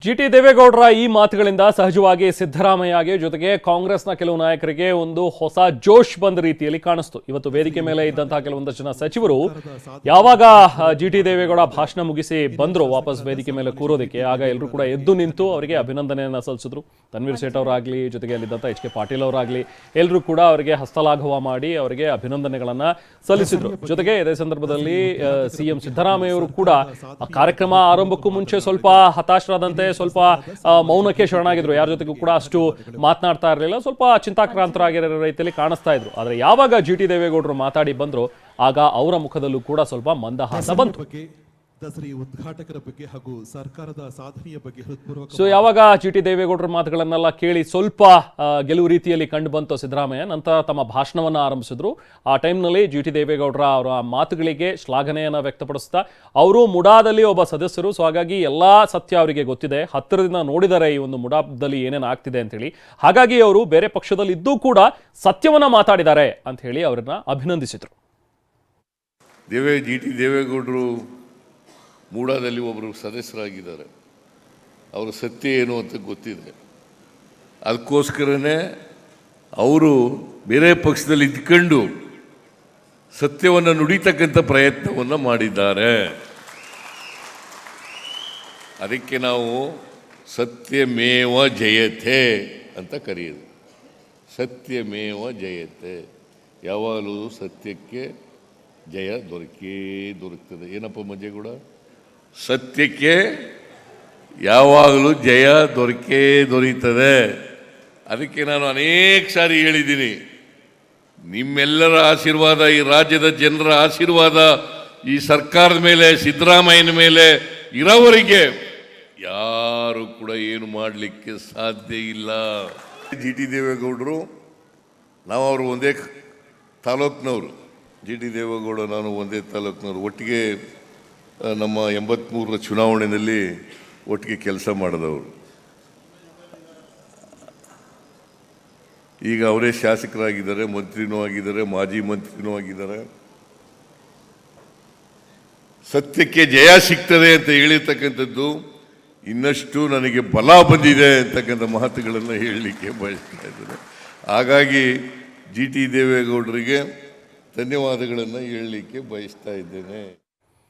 ಜಿಟಿ ದೇವೇಗೌಡರ ಈ ಮಾತುಗಳಿಂದ ಸಹಜವಾಗಿ ಸಿದ್ದರಾಮಯ್ಯಗೆ ಜೊತೆಗೆ ಕಾಂಗ್ರೆಸ್ನ ಕೆಲವು ನಾಯಕರಿಗೆ ಒಂದು ಹೊಸ ಜೋಶ್ ಬಂದ ರೀತಿಯಲ್ಲಿ ಕಾಣಿಸ್ತು. ಇವತ್ತು ವೇದಿಕೆ ಮೇಲೆ ಇದ್ದಂತಹ ಕೆಲವೊಂದಷ್ಟು ಜನ ಸಚಿವರು ಯಾವಾಗ ಜಿಟಿ ದೇವೇಗೌಡ ಭಾಷಣ ಮುಗಿಸಿ ಬಂದ್ರು ವಾಪಸ್ ವೇದಿಕೆ ಮೇಲೆ ಕೂರೋದಕ್ಕೆ, ಆಗ ಎಲ್ಲರೂ ಕೂಡ ಎದ್ದು ನಿಂತು ಅವರಿಗೆ ಅಭಿನಂದನೆಯನ್ನು ಸಲ್ಲಿಸಿದ್ರು. ತನ್ವೀರ್ ಸೇಠ್ ಅವರಾಗಲಿ, ಜೊತೆಗೆ ಅಲ್ಲಿದ್ದಂಥ ಎಚ್ ಕೆ ಪಾಟೀಲ್ ಅವರಾಗಲಿ ಎಲ್ಲರೂ ಕೂಡ ಅವರಿಗೆ ಹಸ್ತಲಾಘವ ಮಾಡಿ ಅವರಿಗೆ ಅಭಿನಂದನೆಗಳನ್ನು ಸಲ್ಲಿಸಿದ್ರು. ಜೊತೆಗೆ ಇದೇ ಸಂದರ್ಭದಲ್ಲಿ ಸಿಎಂ ಸಿದ್ದರಾಮಯ್ಯ ಅವರು ಕೂಡ ಕಾರ್ಯಕ್ರಮ ಆರಂಭಕ್ಕೂ ಮುಂಚೆ ಸ್ವಲ್ಪ ಹತಾಶರಾದಂತೆ ಸ್ವಲ್ಪ ಮೌನಕ್ಕೆ ಶರಣಾಗಿದ್ರು. ಯಾರ ಜೊತೆಗೂ ಕೂಡ ಅಷ್ಟು ಮಾತನಾಡ್ತಾ ಇರಲಿಲ್ಲ, ಸ್ವಲ್ಪ ಚಿಂತಾಕ್ರಾಂತರಾಗಿರೋ ರೀತಿಯಲ್ಲಿ ಕಾಣಿಸ್ತಾ ಇದ್ರು. ಆದರೆ ಯಾವಾಗ ಜಿಟಿ ದೇವೇಗೌಡರು ಮಾತಾಡಿ ಬಂದ್ರು, ಆಗ ಅವರ ಮುಖದಲ್ಲೂ ಕೂಡ ಸ್ವಲ್ಪ ಮಂದಹಾಸ ಬಂತು. ದಸರಾ ಉದ್ಘಾಟಕರ ಬಗ್ಗೆ ಹಾಗೂ ಸರ್ಕಾರದ ಸಾಧನೆಯ ಬಗ್ಗೆ ಹೃತ್ಪೂರ್ವಕ ಯಾವಾಗ ಜಿಟಿ ದೇವೇಗೌಡರ ಮಾತುಗಳನ್ನೆಲ್ಲ ಕೇಳಿ ಸ್ವಲ್ಪ ಗೆಲುವು ರೀತಿಯಲ್ಲಿ ಕಂಡು ಬಂತು ಸಿದ್ದರಾಮಯ್ಯ, ನಂತರ ತಮ್ಮ ಭಾಷಣವನ್ನು ಆರಂಭಿಸಿದ್ರು. ಆ ಟೈಮ್ನಲ್ಲಿ ಜಿಟಿ ದೇವೇಗೌಡರ ಅವರ ಮಾತುಗಳಿಗೆ ಶ್ಲಾಘನೆಯನ್ನು ವ್ಯಕ್ತಪಡಿಸ್ತಾ ಅವರು ಮುಡಾದಲ್ಲಿ ಒಬ್ಬ ಸದಸ್ಯರು, ಸೊ ಹಾಗಾಗಿ ಎಲ್ಲ ಸತ್ಯ ಅವರಿಗೆ ಗೊತ್ತಿದೆ, ಹತ್ತಿರದಿಂದ ನೋಡಿದರೆ ಈ ಒಂದು ಮುಡಾದಲ್ಲಿ ಏನೇನು ಆಗ್ತಿದೆ ಅಂತೇಳಿ, ಹಾಗಾಗಿ ಅವರು ಬೇರೆ ಪಕ್ಷದಲ್ಲಿ ಇದ್ದೂ ಕೂಡ ಸತ್ಯವನ್ನ ಮಾತಾಡಿದ್ದಾರೆ ಅಂತ ಹೇಳಿ ಅವರನ್ನ ಅಭಿನಂದಿಸಿದ್ರು. ಜಿಟಿ ದೇವೇಗೌಡರು ಮೂಡಾದಲ್ಲಿ ಒಬ್ಬರು ಸದಸ್ಯರಾಗಿದ್ದಾರೆ, ಅವರ ಸತ್ಯ ಏನು ಅಂತ ಗೊತ್ತಿದೆ. ಅದಕ್ಕೋಸ್ಕರನೇ ಅವರು ಬೇರೆ ಪಕ್ಷದಲ್ಲಿ ಇದ್ಕೊಂಡು ಸತ್ಯವನ್ನು ನುಡಿತಕ್ಕಂಥ ಪ್ರಯತ್ನವನ್ನು ಮಾಡಿದ್ದಾರೆ. ಅದಕ್ಕೆ ನಾವು ಸತ್ಯಮೇವ ಜಯತೆ ಅಂತ ಕರೆಯೋದು. ಸತ್ಯಮೇವ ಜಯತೆ, ಯಾವಾಗಲೂ ಸತ್ಯಕ್ಕೆ ಜಯ ದೊರಕ್ತದೆ. ಏನಪ್ಪ ಮಂಜೇಗೌಡ? ಸತ್ಯಕ್ಕೆ ಯಾವಾಗಲೂ ಜಯ ದೊರೀತದೆ. ಅದಕ್ಕೆ ನಾನು ಅನೇಕ ಸಾರಿ ಹೇಳಿದ್ದೀನಿ, ನಿಮ್ಮೆಲ್ಲರ ಆಶೀರ್ವಾದ, ಈ ರಾಜ್ಯದ ಜನರ ಆಶೀರ್ವಾದ ಈ ಸರ್ಕಾರದ ಮೇಲೆ, ಸಿದ್ದರಾಮಯ್ಯನ ಮೇಲೆ ಇರೋವರೆಗೆ ಯಾರು ಕೂಡ ಏನು ಮಾಡಲಿಕ್ಕೆ ಸಾಧ್ಯ ಇಲ್ಲ. ಜಿಟಿ ದೇವೇಗೌಡರು, ನಾವು ಅವರು ಒಂದೇ ತಾಲೂಕಿನವರು. ಜಿಟಿ ದೇವೇಗೌಡ ನಾನು ಒಂದೇ ತಾಲೂಕಿನವರು. ಒಟ್ಟಿಗೆ ನಮ್ಮ 83ರ ಚುನಾವಣೆಯಲ್ಲಿ ಒಟ್ಟಿಗೆ ಕೆಲಸ ಮಾಡಿದವರು. ಈಗ ಅವರೇ ಶಾಸಕರಾಗಿದ್ದಾರೆ, ಮಂತ್ರಿನೂ ಆಗಿದ್ದಾರೆ, ಮಾಜಿ ಮಂತ್ರಿನೂ ಆಗಿದ್ದಾರೆ. ಸತ್ಯಕ್ಕೆ ಜಯ ಸಿಗ್ತದೆ ಅಂತ ಹೇಳಿರ್ತಕ್ಕಂಥದ್ದು ಇನ್ನಷ್ಟು ನನಗೆ ಬಲ ಬಂದಿದೆ ಅಂತಕ್ಕಂಥ ಮಾತುಗಳನ್ನು ಹೇಳಲಿಕ್ಕೆ ಬಯಸ್ತಾ ಇದ್ದೇನೆ. ಹಾಗಾಗಿ ಜಿಟಿ ದೇವೇಗೌಡರಿಗೆ ಧನ್ಯವಾದಗಳನ್ನು ಹೇಳಲಿಕ್ಕೆ ಬಯಸ್ತಾ ಇದ್ದೇನೆ.